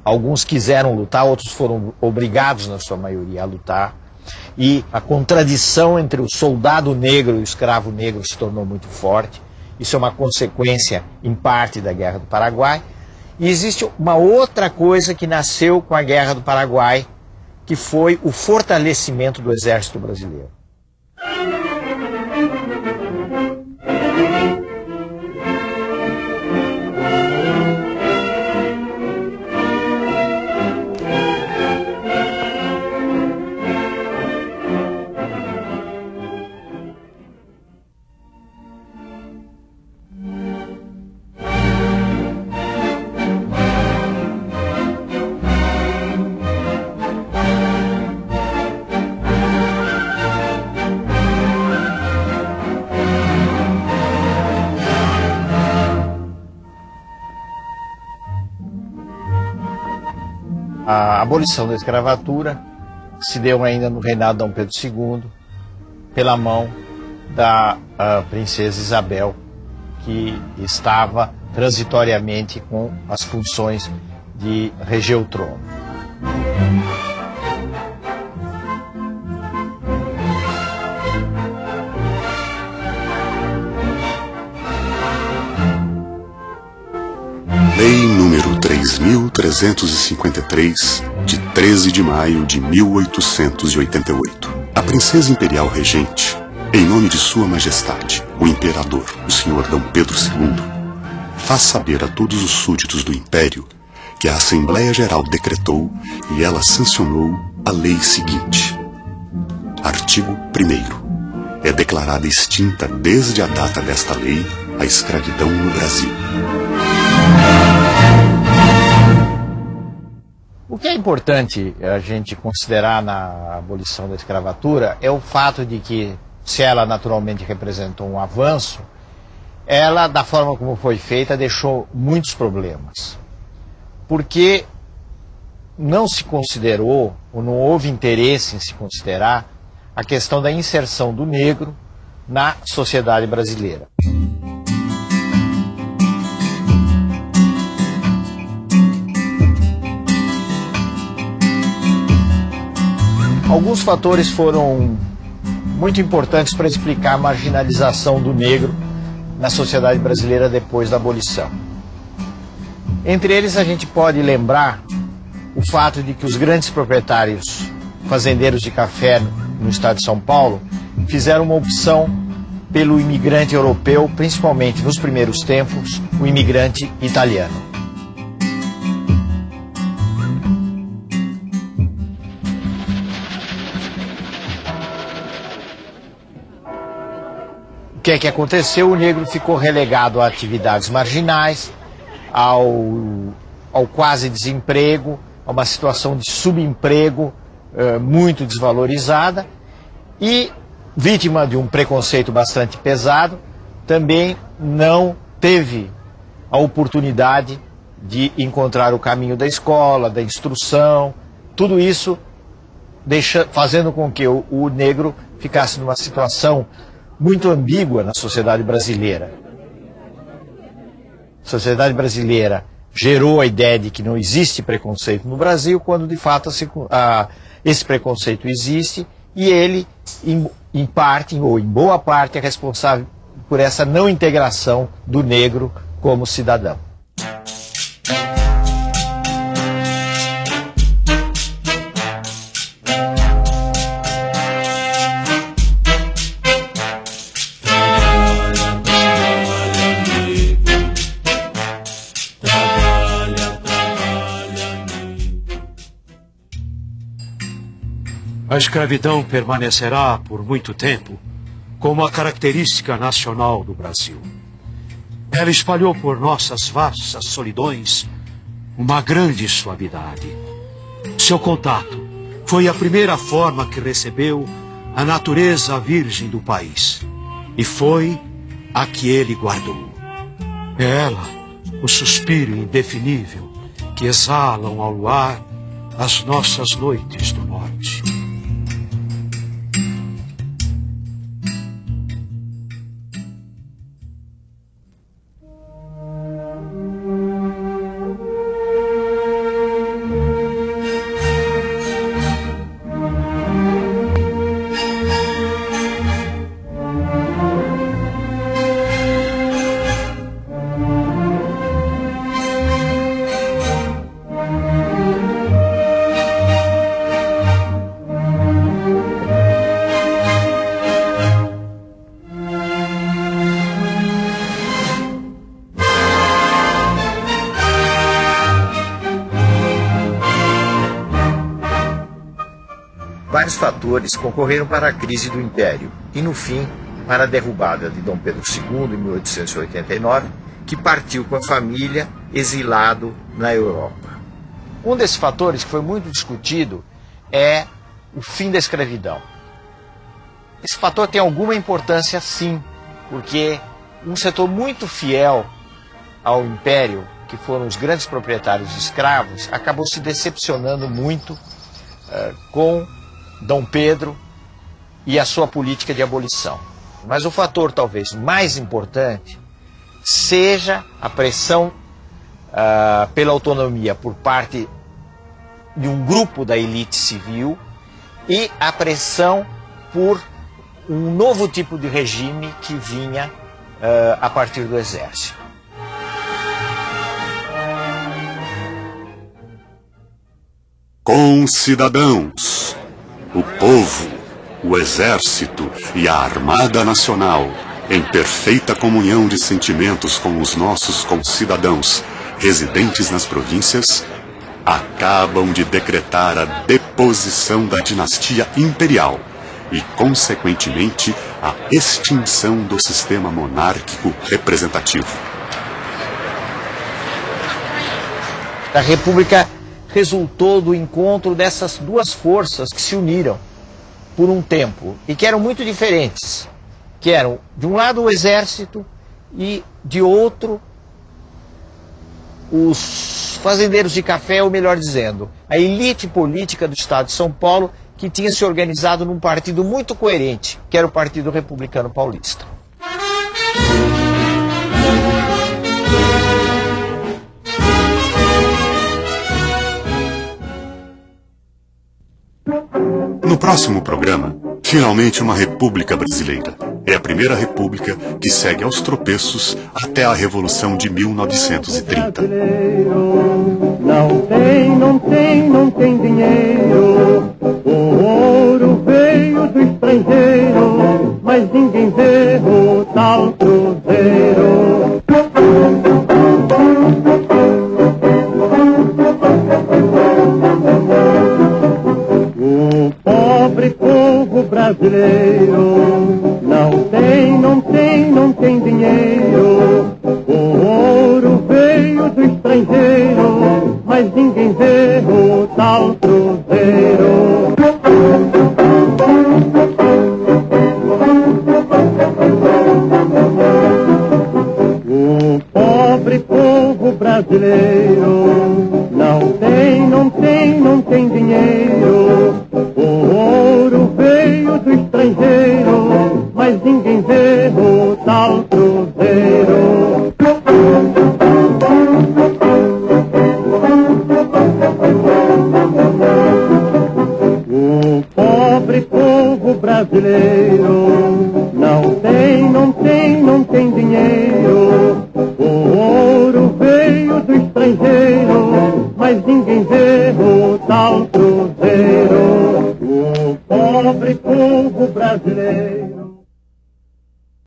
Alguns quiseram lutar, outros foram obrigados, na sua maioria, a lutar. E a contradição entre o soldado negro e o escravo negro se tornou muito forte. Isso é uma consequência, em parte, da Guerra do Paraguai. E existe uma outra coisa que nasceu com a Guerra do Paraguai, que foi o fortalecimento do Exército Brasileiro. A abolição da escravatura se deu ainda no reinado de Dom Pedro II, pela mão da princesa Isabel, que estava transitoriamente com as funções de reger o trono. Lei número 3.353, de 13 de maio de 1888. A princesa imperial regente, em nome de Sua Majestade, o Imperador, o Sr. D. Pedro II, faz saber a todos os súditos do Império que a Assembleia Geral decretou e ela sancionou a lei seguinte. Artigo 1º. É declarada extinta desde a data desta lei a escravidão no Brasil. O que é importante a gente considerar na abolição da escravatura é o fato de que, se ela naturalmente representou um avanço, ela, da forma como foi feita, deixou muitos problemas. Porque não se considerou, ou não houve interesse em se considerar, a questão da inserção do negro na sociedade brasileira. Alguns fatores foram muito importantes para explicar a marginalização do negro na sociedade brasileira depois da abolição. Entre eles, a gente pode lembrar o fato de que os grandes proprietários fazendeiros de café no estado de São Paulo fizeram uma opção pelo imigrante europeu, principalmente nos primeiros tempos, o imigrante italiano. O que é que aconteceu? O negro ficou relegado a atividades marginais, ao quase desemprego, a uma situação de subemprego muito desvalorizada e, vítima de um preconceito bastante pesado, também não teve a oportunidade de encontrar o caminho da escola, da instrução, tudo isso fazendo com que o negro ficasse numa situação muito ambígua na sociedade brasileira. A sociedade brasileira gerou a ideia de que não existe preconceito no Brasil, quando de fato esse preconceito existe e ele, em parte, ou em boa parte, é responsável por essa não integração do negro como cidadão. A escravidão permanecerá por muito tempo como a característica nacional do Brasil. Ela espalhou por nossas vastas solidões uma grande suavidade. Seu contato foi a primeira forma que recebeu a natureza virgem do país e foi a que ele guardou. É ela, o suspiro indefinível que exalam ao luar as nossas noites do norte. vários fatores concorreram para a crise do Império e, no fim, para a derrubada de Dom Pedro II em 1889, que partiu com a família exilado na Europa. Um desses fatores que foi muito discutido é o fim da escravidão. Esse fator tem alguma importância, sim, porque um setor muito fiel ao Império, que foram os grandes proprietários de escravos, acabou se decepcionando muito com Dom Pedro e a sua política de abolição. Mas o fator talvez mais importante seja a pressão pela autonomia por parte de um grupo da elite civil e a pressão por um novo tipo de regime que vinha a partir do exército. Concidadãos, o povo, o exército e a Armada Nacional, em perfeita comunhão de sentimentos com os nossos concidadãos residentes nas províncias, acabam de decretar a deposição da dinastia imperial e, consequentemente, a extinção do sistema monárquico representativo. A República resultou do encontro dessas duas forças que se uniram por um tempo e que eram muito diferentes, que eram, de um lado, o exército e, de outro, os fazendeiros de café, ou melhor dizendo, a elite política do estado de São Paulo, que tinha se organizado num partido muito coerente, que era o Partido Republicano Paulista. No próximo programa, finalmente uma república brasileira. É a primeira república que segue aos tropeços até a Revolução de 1930. Não tem dinheiro. O ouro veio do estrangeiro, mas ninguém vê o tal cruzeiro. O pobre povo brasileiro não tem dinheiro. O ouro veio do estrangeiro, mas ninguém vê o tal cruzeiro. O pobre povo brasileiro não tem dinheiro. O ouro veio do estrangeiro, mas ninguém vê o tal cruzeiro. O pobre povo brasileiro não tem dinheiro. O ouro veio do estrangeiro, mas ninguém vê o tal cruzeiro. O pobre povo brasileiro